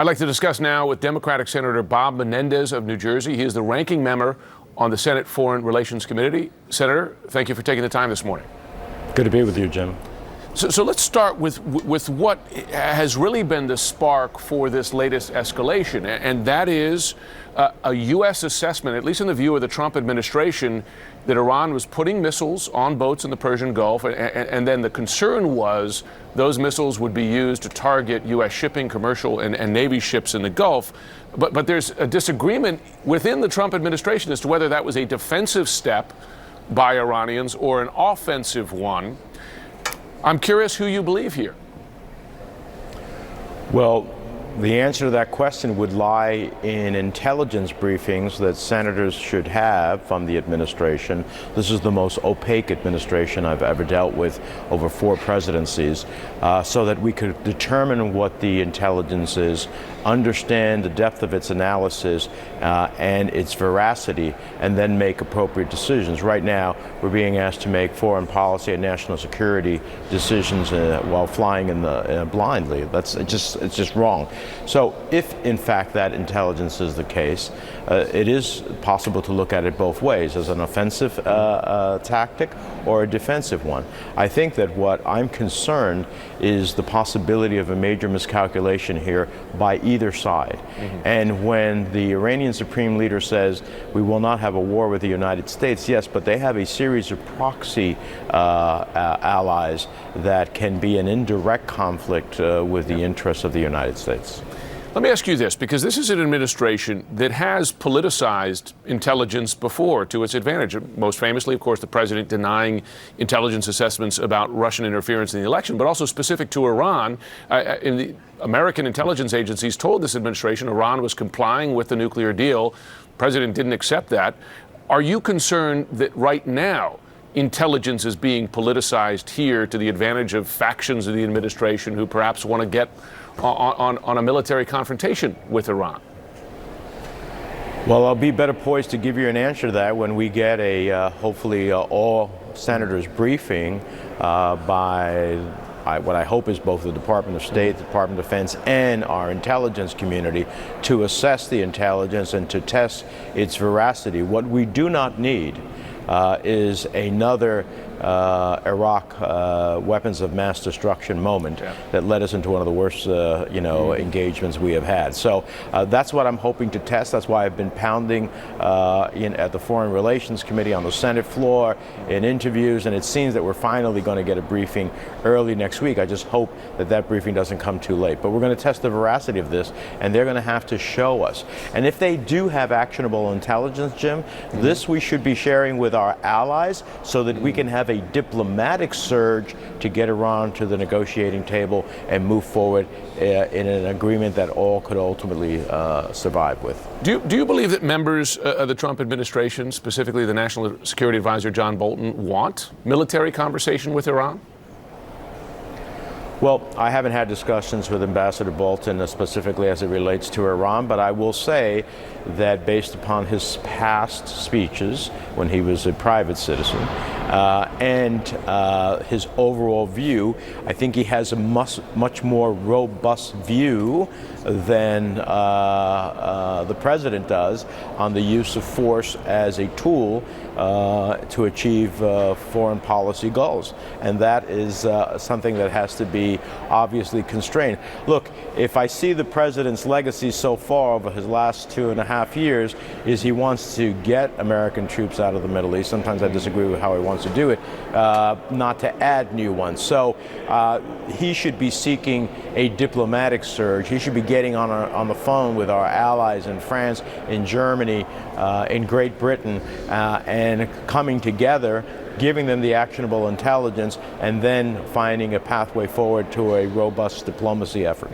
I'd like to discuss now with Democratic Senator Bob Menendez of New Jersey. He is the ranking member on the Senate Foreign Relations Committee. Senator, thank you for taking the time this morning. Good to be with you, Jim. So let's start with what has really been the spark for this latest escalation, and that is a U.S. assessment, at least in the view of the Trump administration, that Iran was putting missiles on boats in the Persian Gulf, and then the concern was those missiles would be used to target U.S. shipping, commercial, and Navy ships in the Gulf. But there's a disagreement within the Trump administration as to whether that was a defensive step by Iranians or an offensive one. I'm curious who you believe here. Well, the answer to that question would lie in intelligence briefings that senators should have from the administration. This is the most opaque administration I've ever dealt with over 4 presidencies, so that we could determine what the intelligence is, understand the depth of its analysis and its veracity, and then make appropriate decisions. Right now, we're being asked to make foreign policy and national security decisions while flying in the blindly. It's just wrong. So if, in fact, that intelligence is the case, it is possible to look at it both ways, as an offensive tactic or a defensive one. I think that what I'm concerned is the possibility of a major miscalculation here by either side. And when the Iranian Supreme Leader says we will not have a war with the United States, yes, but they have a series of proxy allies that can be an indirect conflict with the interests of the United States. Let me ask you this, because this is an administration that has politicized intelligence before to its advantage. Most famously, of course, the president denying intelligence assessments about Russian interference in the election, but also specific to Iran. In the American intelligence agencies told this administration Iran was complying with the nuclear deal. The president didn't accept that. Are you concerned that right now intelligence is being politicized here to the advantage of factions of the administration who perhaps want to get on a military confrontation with Iran? Well, I'll be better poised to give you an answer to that when we get a hopefully all senators briefing by what I hope is both the Department of State, the Department of Defense, and our intelligence community to assess the intelligence and to test its veracity. What we do not need is another Iraq weapons of mass destruction moment that led us into one of the worst, engagements we have had. So that's what I'm hoping to test. That's why I've been pounding at the Foreign Relations Committee, on the Senate floor, in interviews, and it seems that we're finally going to get a briefing early next week. I just hope that that briefing doesn't come too late. But we're going to test the veracity of this, and they're going to have to show us. And if they do have actionable intelligence, Jim, this we should be sharing with our allies so that we can have a diplomatic surge to get Iran to the negotiating table and move forward in an agreement that all could ultimately survive with. Do you believe that members of the Trump administration, specifically the National Security Advisor John Bolton, want military conversation with Iran? Well, I haven't had discussions with Ambassador Bolton specifically as it relates to Iran, but I will say that based upon his past speeches when he was a private citizen and his overall view, I think he has a much more robust view than the president does on the use of force as a tool to achieve foreign policy goals. And that is something that has to be obviously constrained. Look, if I see the president's legacy so far over his last 2.5 years is he wants to get American troops out of the Middle East. Sometimes I disagree with how he wants to do it, not to add new ones. So he should be seeking a diplomatic surge. He should be getting on the phone with our allies in France, in Germany, in Great Britain, and coming together, giving them the actionable intelligence, and then finding a pathway forward to a robust diplomacy effort.